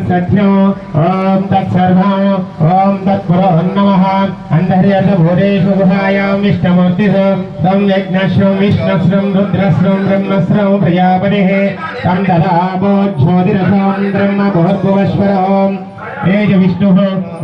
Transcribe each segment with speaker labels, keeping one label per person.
Speaker 1: सत्यं ओम तत्सर्वं ओम तत्पुरो नमः अंधर्यर्धभूतेषु गुहायां विष्णुमूर्तिषु तं यज्ञश्रं विष्णुश्रं रुद्रश्रं ब्रह्मश्रं प्रजापतिः तं ददामो ज्योतिरसं ब्रह्म भूर्भुवस्वरं तेज विष्णुः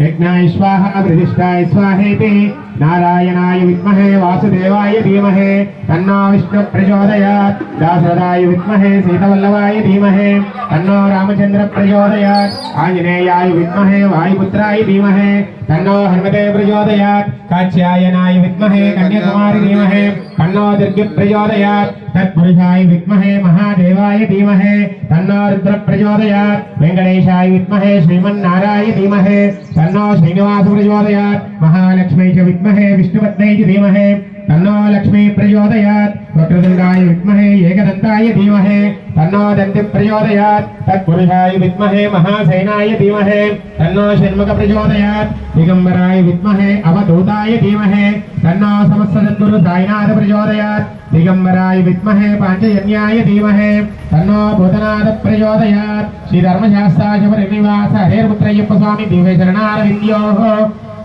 Speaker 1: यज्ञाय स्वाहा प्रतिष्ठाय स्वाहेति नारायणाय विद्महे वासुदेवाय धीमहि तन्नो विष्णु प्रचोदयात् दासरथाय विद्महे सीतावल्लभाय धीमहि तन्नो रामचंद्र प्रचोदयात् आंजनेयाय विद्महे वायुपुत्राय धीमहि तन्नो हनुमते प्रचोदयात् कात्यायनाय विद्महे कन्याकुमारी धीमहि तन्नो दुर्गे प्रचोदयात् तत्पुरुषाय विद्महे महादेवाय धीमहि तन्नो रुद्र प्रचोदयात् वेंकटेशाय विद्महे श्रीमन्नारायणाय धीमहि तन्नो श्रीनिवास प्रचोदयात् महालक्ष्मी च विद्महे विष्णुपत्न्यै च धीमहि तन्नो लक्ष्मी प्रचोदयात् वक्रतुण्डाय विद्महे एकदन्ताय धीमहि तन्नो दन्ति प्रचोदयात् तत्पुरुषाय विद्महे महासेनाय धीमहि तन्नो षण्मुख प्रचोदयात् दिगंबराय विद्महे अवधूताय धीमहि तन्नो समस्त सद्गुरु साईनाथ प्रचोदयात् दिगंबराय विद्महे पांचजन्याय धीमहि तन्नो भूतनाथ प्रचोदयात् श्री धर्मशास्त्राचार्य परिनिवास हरेर्पुत्रय्यप्प स्वामी दिव्य शरणारविन्द्योः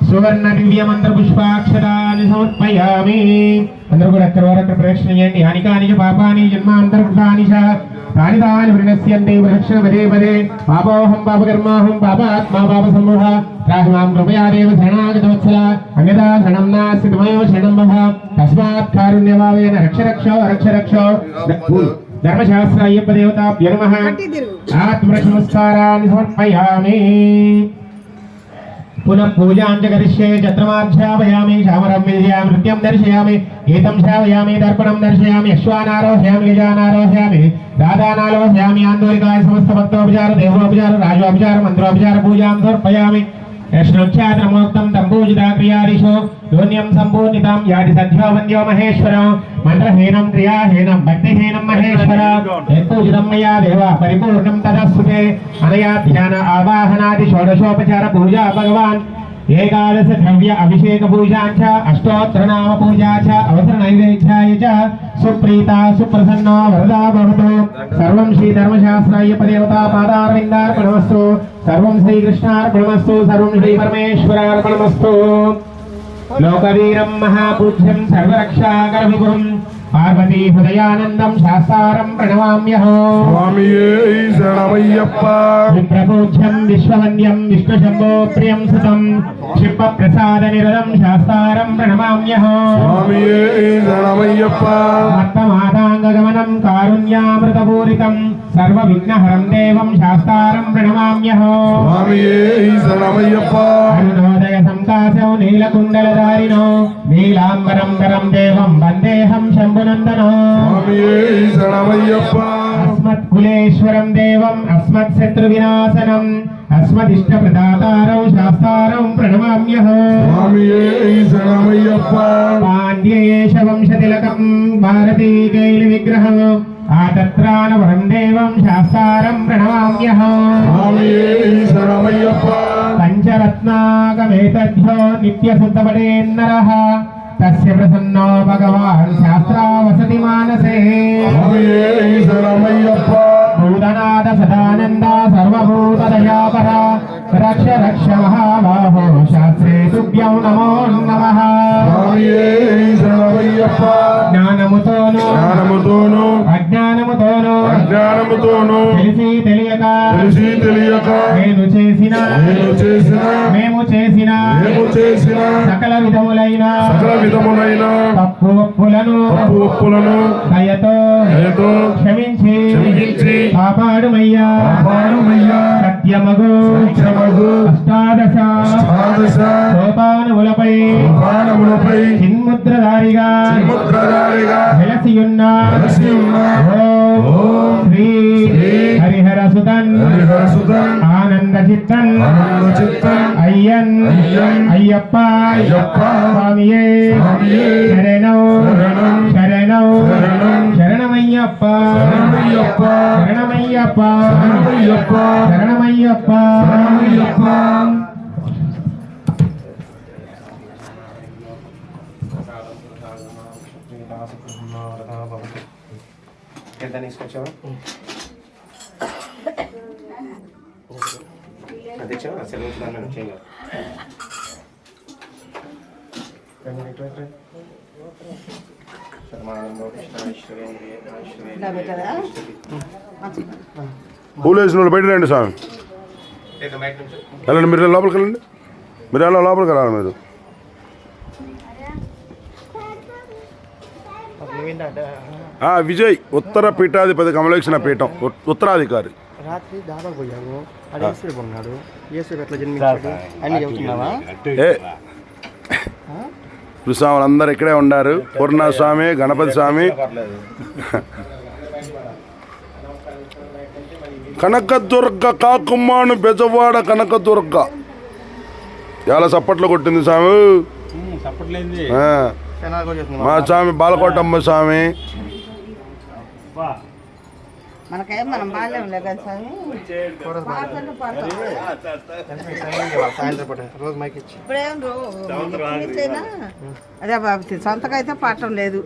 Speaker 1: सुवर्ण दिव्य मंत्र पुष्पाक्षराणि समर्पयामि अंदर కూడా అక్కడ ప్రదక్షిణ చేయండి హానికాని పాపాని జన్మాంతర్కృతాని చ తాని తాని వినశ్యంతి ప్రదక్షిణ పదే పదే పాపోహం పాపకర్మాహం పాపాత్మా పాపసమూహ రాహమాం కృపయా దేవ శరణాగతవత్సల అంగదా శరణం నాస్తి తమయో శరణం భవ తస్మాత్ కారుణ్యభావేన రక్ష రక్షో రక్ష రక్షో ధర్మశాస్త్ర అయ్యప్ప దేవతాభ్యో నమః ఆత్మనమస్కారాన్ని సమర్పయామి पुनः पूजां च करिष्ये चत्रमाध्यापयामि शामरं विजयामि नृत्यं दर्शयामि गीतं श्रावयामि दर्पणं दर्शयामि अश्वानारोहयामि गजानारोहयामि राधानारोहयामि आन्दोलिकाय समस्त भक्तोपचार देवोपचार राजोपचार मंत्रोपचार पूजां समर्पयामि यष्णोच्चारणमोक्तं तं पूजिता क्रियादिशो योन्यं सम्पूर्णितां याति सद्यो वन्द्यो महेश्वर मन्त्रहीनं क्रियाहीनं भक्तिहीनं महेश्वर यत्पूजितं मया देव परिपूर्णं तदस्तुते अनया ध्यान आवाहनादि षोडशोपचार पूजा भगवान् एकादश द्रव्य अभिषेक पूजा च अष्टोत्तर नाम पूजा च अवसर नैवेद्याय च सुप्रीता सुप्रसन्ना वरदा भवतु सर्वं श्री धर्मशास्त्राय्यप्प देवता पादारविन्दार्पणमस्तु सर्वं श्री कृष्णार्पणमस्तु सर्वं श्री परमेश्वरार्पणमस्तु लोकवीरं महापूज्यं सर्वरक्षाकरविभुं पार्वती हृदयानन्दं शास्तारं प्रणमाम्यहो
Speaker 2: स्वामिये शरणमय्यप्प
Speaker 1: विप्रपूज्यं विश्ववन्द्यं विष्णुशम्भो प्रियं सुतं क्षिप्रप्रसादनिरतं शास्तारं प्रणमाम्यहो
Speaker 2: स्वामिये शरणमय्यप्प
Speaker 1: मत्तमादाङ्गगमनं कारुण्यामृतपूरितं सर्वविघ्नहरं देवं शास्तारं प्रणमाम्यहो
Speaker 2: स्वामिये शरणमय्यप्प
Speaker 1: अरुणोदय संकासौ नीलकुण्डलधारिणो नीलाम्बरं करं देवं वन्देऽहं शम्भुनन्दनो
Speaker 2: स्वामिये शरणमय्यप्प
Speaker 1: अस्मत्कुलेश्वरं देवम् अस्मत्शत्रुविनाशनम् अस्मदिष्टप्रदातारौ शास्तारं प्रणमाम्यहो
Speaker 2: स्वामिये शरणमय्यप्प
Speaker 1: पाण्ड्येश वंशतिलकं भारतीकैलविग्रहम् आतत्राणवरं देवं शास्तारं प्रणमाम्यहो
Speaker 2: स्वामिये शरणमय्यप्प
Speaker 1: पञ्चरत्नागमेतद्भ्यो नित्यशुद्धपठेन्नरः तस्य प्रसन्नो भगवान् शास्त्रावसति मानसे
Speaker 2: स्वामिये शरणमय्यप्प
Speaker 1: भूतनाथ सदानन्द सर्वभूतदयापरा रक्ष रक्ष महाबाहो शास्त्रे तुभ्यं नमो नमः
Speaker 2: स्वामिये शरणमय्यप्प
Speaker 1: ज्ञानमुतोनो अज्ञानमुतोनो తెలిసి తెలియక మేము చేసిన సకల విధములైన తప్పు ఒప్పులను దయతో క్షమించి కాపాడుమయ్యా సత్యమగు అష్టాదశ సోపానములపై చిన్ముద్రధారిగా వెలసియున్న ఓం శ్రీ హరిహర సుతన్ ఆనంద చిత్తన్ అయ్యన్ అయ్యప్ప స్వామియే శరణం శరణం శరణమయ్యప్ప శరణమయ్యప్ప శరణమయ్యప్ప ఎంత తీసుకొచ్చావు తెచ్చిన సెలవు చేయాలి
Speaker 2: పూలు వేసిన వాళ్ళు బయట రండి స్వామి. వెళ్ళండి మీరు లోపలికి వెళ్ళండి. మీరు ఎలా లోపలికి వెళ్ళాలి మీరు. విజయ్ ఉత్తర పీఠాధిపతి కమలేక్షణ పీఠం ఉత్తరాధికారి.
Speaker 3: రాత్రి దాదాపు పోయాము. అది ఈశ్వరుడు ఉన్నాడు. ఈశ్వరుడు ఎట్లా జన్మించాడు అని చెబుతున్నావా?
Speaker 2: స్వాములు అందరు ఇక్కడే ఉన్నారు. పూర్ణస్వామి, గణపతి స్వామి, కనకదుర్గ కాకుమ్మాను బెజవాడ కనకదుర్గ. చాలా చప్పట్లు కొట్టింది స్వామి. మా స్వామి బాలకోటమ్మ స్వామి.
Speaker 4: మనకేం మనం బాగాలేం లేదా స్వామి.
Speaker 3: రోజు మైక్ ఇచ్చి
Speaker 4: ఇప్పుడేం అదే బాబు సొంతగా అయితే పాడటం లేదు.